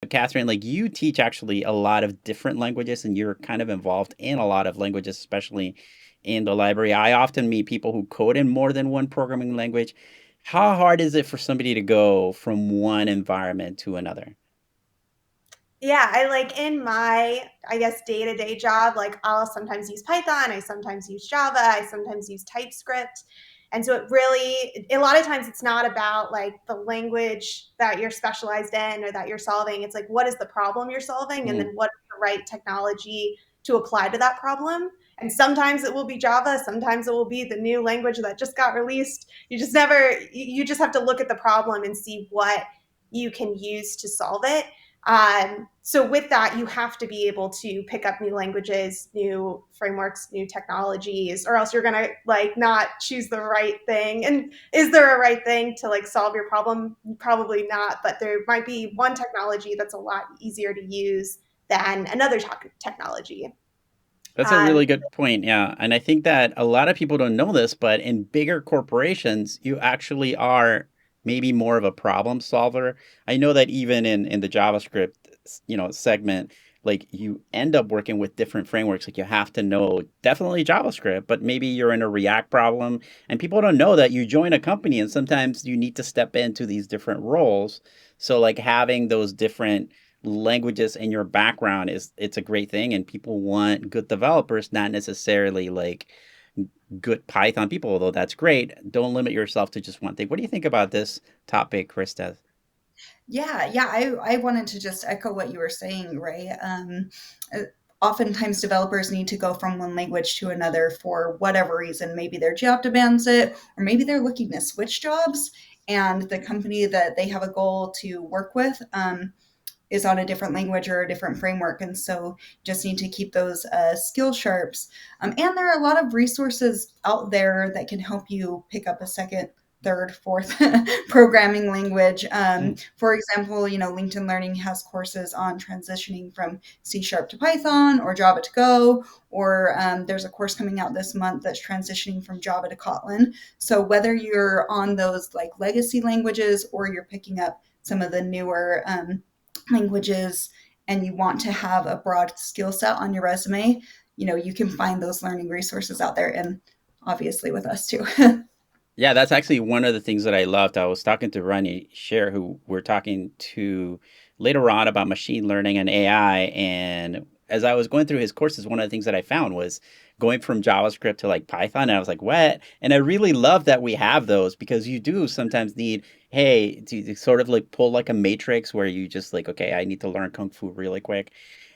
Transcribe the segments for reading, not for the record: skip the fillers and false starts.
Catherine, like you teach actually a lot of different languages and you're kind of involved in a lot of languages, especially in the library. I often meet people who code in more than one programming language. How hard is it for somebody to go from one environment to another? Yeah, I like in my, I guess, day to day job, like I'll sometimes use Python, I sometimes use Java, I sometimes use TypeScript. And so it really, a lot of times it's not about like the language that you're specialized in or that you're solving. It's like, what is the problem you're solving? And then Mm. what is the right technology to apply to that problem? And sometimes it will be Java, sometimes it will be the new language that just got released. You just never, you just have to look at the problem and see what you can use to solve it. So with that, you have to be able to pick up new languages, new frameworks, new technologies, or else you're gonna like not choose the right thing. And is there a right thing to like solve your problem? Probably not, but there might be one technology that's a lot easier to use than another technology. That's a Um, really good point. Yeah. And I think that a lot of people don't know this, but in bigger corporations, you actually are maybe more of a problem solver. I know that even in the JavaScript, segment, like you end up working with different frameworks. Like you have to know definitely JavaScript, but maybe you're in a React problem and people don't know that you join a company and sometimes you need to step into these different roles. So like having those different languages in your background is it's a great thing and people want good developers, not necessarily like good Python people, although that's great. Don't limit yourself to just one thing. What do you think about this topic, Krista? Yeah, I wanted to just echo what you were saying, Ray. Uh, Oftentimes, developers need to go from one language to another for whatever reason. Maybe their job demands it, or maybe they're looking to switch jobs, and the company that they have a goal to work with is on a different language or a different framework. And so just need to keep those skill sharps. And there are a lot of resources out there that can help you pick up a second, third, fourth programming language. Mm. For example, LinkedIn Learning has courses on transitioning from C Sharp to Python or Java to Go, or there's a course coming out this month that's transitioning from Java to Kotlin. So whether you're on those like legacy languages or you're picking up some of the newer languages and you want to have a broad skill set on your resume, you can find those learning resources out there and obviously with us too. Yeah, that's actually one of the things that I loved. I was talking to Ronnie Share, who we're talking to later on about machine learning and AI. And as I was going through his courses, one of the things that I found was going from JavaScript to like Python. And I was like, what? And I really love that we have those because you do sometimes need, hey, to sort of like pull like a matrix where you just like, okay, I need to learn Kung Fu really quick.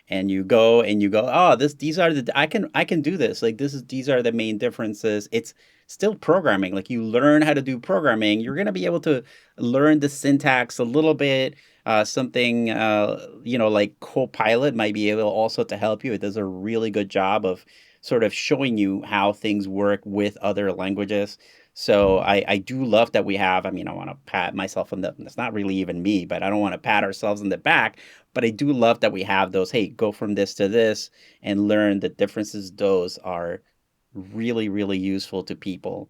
And you go, oh, these are the, I can do this. Like these are the main differences. It's still programming. Like you learn how to do programming, you're going to be able to learn the syntax a little bit. Something, like Copilot might be able also to help you. It does a really good job of sort of showing you how things work with other languages. So I do love that we have. I mean, I want to pat myself on the. It's not really even me, but I don't want to pat ourselves on the back. But I do love that we have those. Hey, go from this to this and learn the differences. Those are really, really useful to people.